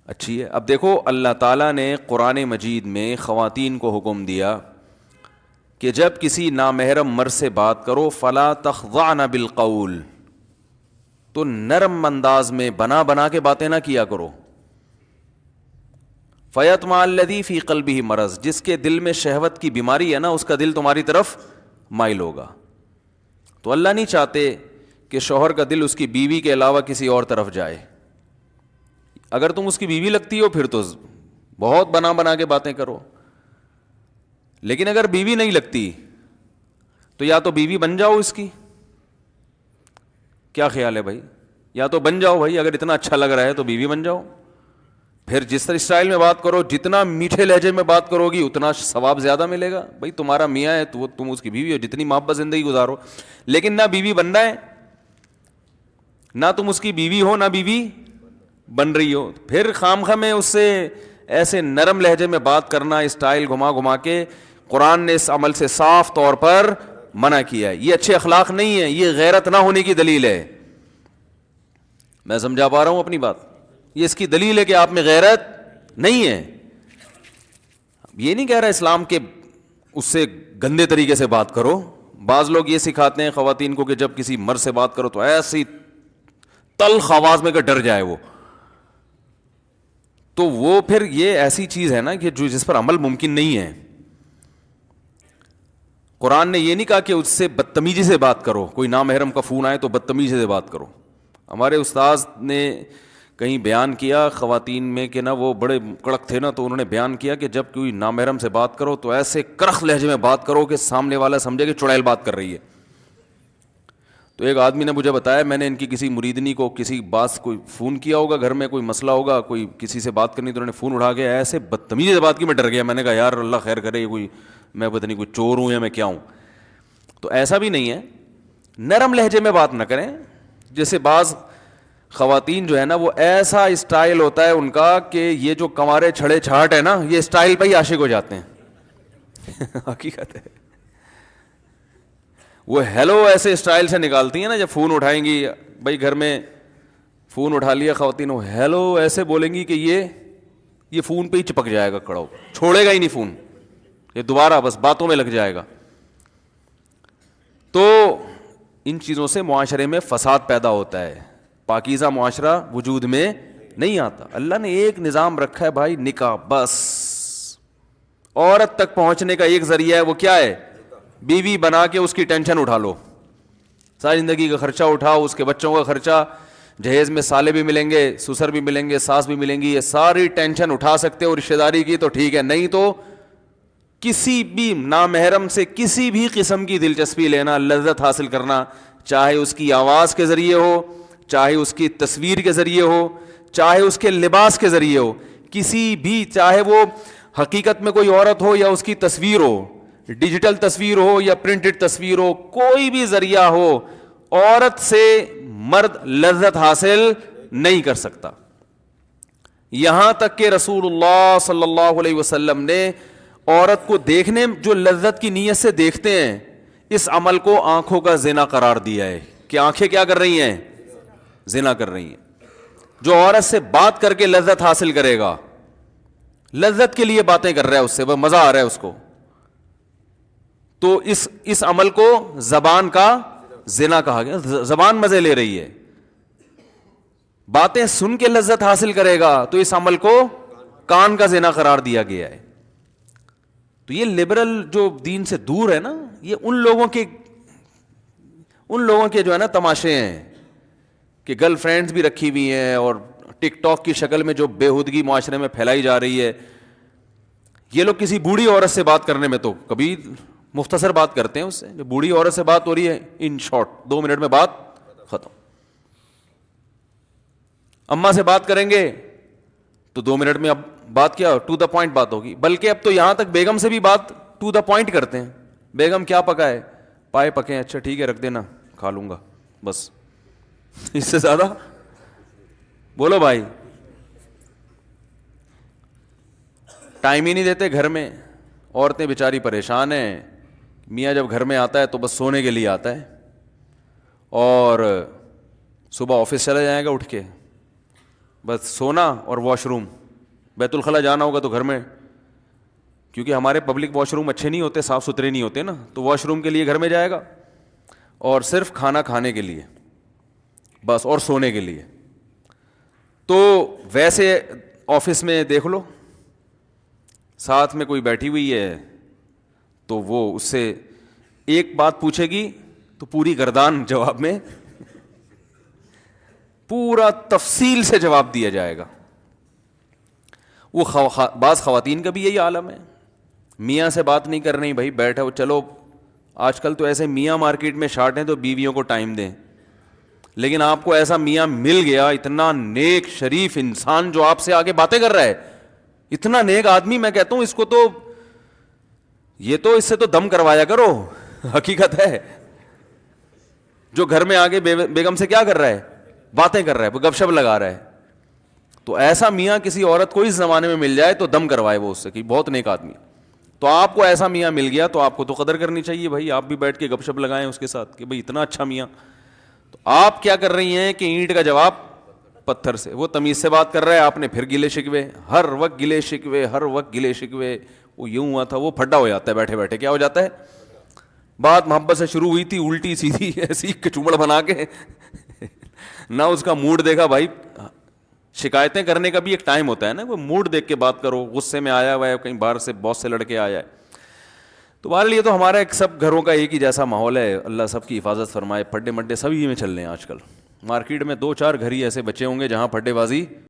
اچھی ہے. اب دیکھو اللہ تعالیٰ نے قرآن مجید میں خواتین کو حکم دیا کہ جب کسی نامحرم مرد سے بات کرو فلا تخضعن بالقول، تو نرم انداز میں بنا بنا کے باتیں نہ کیا کرو. فیطمع الذی فی قلبہ مرض، جس کے دل میں شہوت کی بیماری ہے نا اس کا دل تمہاری طرف مائل ہوگا. تو اللہ نہیں چاہتے کہ شوہر کا دل اس کی بیوی کے علاوہ کسی اور طرف جائے. اگر تم اس کی بیوی لگتی ہو پھر تو بہت بنا بنا کے باتیں کرو، لیکن اگر بیوی نہیں لگتی تو یا تو بیوی بن جاؤ اس کی. کیا خیال ہے بھائی؟ یا تو بن جاؤ بھائی، اگر اتنا اچھا لگ رہا ہے تو بیوی بن جاؤ. پھر جس طرح اسٹائل میں بات کرو، جتنا میٹھے لہجے میں بات کرو گی اتنا ثواب زیادہ ملے گا. بھائی تمہارا میاں ہے تو تم اس کی بیوی ہو، جتنی محبت زندگی گزارو. لیکن نہ بیوی بننا ہے، نہ تم اس کی بیوی ہو، نہ بیوی بن رہی ہو، پھر خام خواہ میں اس سے ایسے نرم لہجے میں بات کرنا، اسٹائل گھما گھما کے. قرآن نے اس عمل سے صاف طور پر منع کیا ہے. یہ اچھے اخلاق نہیں ہے، یہ غیرت نہ ہونے کی دلیل ہے. میں سمجھا پا رہا ہوں اپنی بات؟ یہ اس کی دلیل ہے کہ آپ میں غیرت نہیں ہے. یہ نہیں کہہ رہا اسلام کے اس سے گندے طریقے سے بات کرو. بعض لوگ یہ سکھاتے ہیں خواتین کو کہ جب کسی مرد سے بات کرو تو ایسی تلخ آواز میں کہ ڈر جائے وہ. تو وہ پھر یہ ایسی چیز ہے نا کہ جس پر عمل ممکن نہیں ہے. قرآن نے یہ نہیں کہا کہ اس سے بدتمیزی سے بات کرو، کوئی نامحرم کا فون آئے تو بدتمیزی سے بات کرو. ہمارے استاذ نے کہیں بیان کیا خواتین میں کہ نا وہ بڑے کڑک تھے نا، تو انہوں نے بیان کیا کہ جب کوئی نامحرم سے بات کرو تو ایسے کرخ لہجے میں بات کرو کہ سامنے والا سمجھے کہ چڑیل بات کر رہی ہے. تو ایک آدمی نے مجھے بتایا، میں نے ان کی کسی مریدنی کو کسی بات کوئی فون کیا ہوگا، گھر میں کوئی مسئلہ ہوگا، کوئی کسی سے بات کرنی، تو انہوں نے فون اٹھا کے ایسے بدتمیزی سے بات کی، میں ڈر گیا. میں نے کہا یار اللہ خیر کرے، کوئی میں پتہ نہیں کوئی چور ہوں یا میں کیا ہوں. تو ایسا بھی نہیں ہے، نرم لہجے میں بات نہ کریں. جیسے بعض خواتین جو ہے نا وہ ایسا اسٹائل ہوتا ہے ان کا کہ یہ جو کنوارے چھڑے چھاٹ ہے نا یہ اسٹائل پہ ہی عاشق ہو جاتے ہیں. حقیقت ہے. وہ ہیلو ایسے اسٹائل سے نکالتی ہیں نا جب فون اٹھائیں گی. بھائی گھر میں فون اٹھا لیا خواتین، وہ ہیلو ایسے بولیں گی کہ یہ فون پہ ہی چپک جائے گا، کڑا چھوڑے گا ہی نہیں فون، یہ دوبارہ بس باتوں میں لگ جائے گا. تو ان چیزوں سے معاشرے میں فساد پیدا ہوتا ہے، پاکیزہ معاشرہ وجود میں نہیں آتا. اللہ نے ایک نظام رکھا ہے بھائی، نکاح. بس عورت تک پہنچنے کا ایک ذریعہ ہے، وہ کیا ہے؟ بیوی بنا کے اس کی ٹینشن اٹھا لو، ساری زندگی کا خرچہ اٹھاؤ، اس کے بچوں کا خرچہ، جہیز میں سالے بھی ملیں گے، سسر بھی ملیں گے، ساس بھی ملیں گی، یہ ساری ٹینشن اٹھا سکتے ہو رشتہ داری کی تو ٹھیک ہے. نہیں تو کسی بھی نامحرم سے کسی بھی قسم کی دلچسپی لینا، لذت حاصل کرنا، چاہے اس کی آواز کے ذریعے ہو، چاہے اس کی تصویر کے ذریعے ہو، چاہے اس کے لباس کے ذریعے ہو، کسی بھی، چاہے وہ حقیقت میں کوئی عورت ہو یا اس کی تصویر ہو، ڈیجیٹل تصویر ہو یا پرنٹڈ تصویر ہو، کوئی بھی ذریعہ ہو، عورت سے مرد لذت حاصل نہیں کر سکتا. یہاں تک کہ رسول اللہ صلی اللہ علیہ وسلم نے عورت کو دیکھنے جو لذت کی نیت سے دیکھتے ہیں، اس عمل کو آنکھوں کا زنا قرار دیا ہے کہ آنکھیں کیا کر رہی ہیں؟ زنا کر رہی ہیں. جو عورت سے بات کر کے لذت حاصل کرے گا، لذت کے لیے باتیں کر رہا ہے، اس سے وہ مزہ آ رہا ہے اس کو، تو اس عمل کو زبان کا زنا کہا گیا. زبان مزے لے رہی ہے، باتیں سن کے لذت حاصل کرے گا تو اس عمل کو کان کا زنا قرار دیا گیا ہے. تو یہ لبرل جو دین سے دور ہے نا، یہ ان لوگوں کے جو ہے نا تماشے ہیں کہ گرل فرینڈز بھی رکھی ہوئی ہیں اور ٹک ٹاک کی شکل میں جو بےہودگی معاشرے میں پھیلائی جا رہی ہے. یہ لوگ کسی بوڑھی عورت سے بات کرنے میں تو کبھی مختصر بات کرتے ہیں، اس سے جو بوڑھی عورت سے بات ہو رہی ہے ان شارٹ 2 منٹ میں بات ختم. اماں سے بات کریں گے تو 2 منٹ میں اب بات کیا ٹو دا پوائنٹ بات ہوگی. بلکہ اب تو یہاں تک بیگم سے بھی بات ٹو دا پوائنٹ کرتے ہیں. بیگم کیا پکا ہے؟ پائے پکے ہیں، اچھا ٹھیک ہے رکھ دینا، کھا لوں گا، بس. اس سے زیادہ بولو بھائی. ٹائم ہی نہیں دیتے گھر میں. عورتیں بیچاری پریشان ہیں. میاں جب گھر میں آتا ہے تو بس سونے کے لیے آتا ہے اور صبح آفس چلا جائے گا اٹھ کے، بس سونا اور واش روم. بیت الخلا جانا ہوگا تو گھر میں, کیونکہ ہمارے پبلک واش روم اچھے نہیں ہوتے, صاف ستھرے نہیں ہوتے نا, تو واش روم کے لیے گھر میں جائے گا, اور صرف کھانا کھانے کے لیے بس, اور سونے کے لیے. تو ویسے آفس میں دیکھ لو, ساتھ میں کوئی بیٹھی ہوئی ہے تو وہ اس سے ایک بات پوچھے گی تو پوری گردان جواب میں پورا تفصیل سے جواب دیا جائے گا. وہ بعض خواتین کا بھی یہی عالم ہے, میاں سے بات نہیں کرنی بھائی, بیٹھو چلو. آج کل تو ایسے میاں مارکیٹ میں شارٹ ہیں تو بیویوں کو ٹائم دیں, لیکن آپ کو ایسا میاں مل گیا, اتنا نیک شریف انسان جو آپ سے آگے باتیں کر رہا ہے, اتنا نیک آدمی, میں کہتا ہوں اس کو تو, یہ تو اس سے تو دم کروایا کرو. حقیقت ہے, جو گھر میں آگے بیگم سے کیا کر رہا ہے, باتیں کر رہا ہے, وہ گپ شپ لگا رہا ہے. تو ایسا میاں کسی عورت کو اس زمانے میں مل جائے تو دم کروائے وہ اس سے کہ بہت نیک آدمی. تو آپ کو ایسا میاں مل گیا تو آپ کو تو قدر کرنی چاہیے بھائی, آپ بھی بیٹھ کے گپ شپ لگائیں اس کے ساتھ کہ بھائی اتنا اچھا میاں. تو آپ کیا کر رہی ہیں کہ اینٹ کا جواب پتھر سے. وہ تمیز سے بات کر رہا ہے, آپ نے پھر گلے شکوے, ہر وقت گلے شکوے, ہر وقت گلے شکوے. وہ یوں ہوا تھا, وہ پھڈا ہو جاتا ہے بیٹھے بیٹھے. کیا ہو جاتا ہے, بات محبت سے شروع ہوئی تھی, الٹی سیدھی ایسی کچوبڑ بنا کے نہ اس کا موڈ دیکھا بھائی. شکایتیں کرنے کا بھی ایک ٹائم ہوتا ہے نا, وہ موڈ دیکھ کے بات کرو. غصے میں آیا ہوا ہے, کہیں باہر سے باس سے لڑ کے آیا ہے. تو ہمارے لیے تو ہمارا ایک سب گھروں کا ایک ہی جیسا ماحول ہے. اللہ سب کی حفاظت فرمائے. پھڈے مڈے سبھی میں چل رہے ہیں آج کل. مارکیٹ میں 2-4 گھر ہی ایسے بچے ہوں گے جہاں پھڈے بازی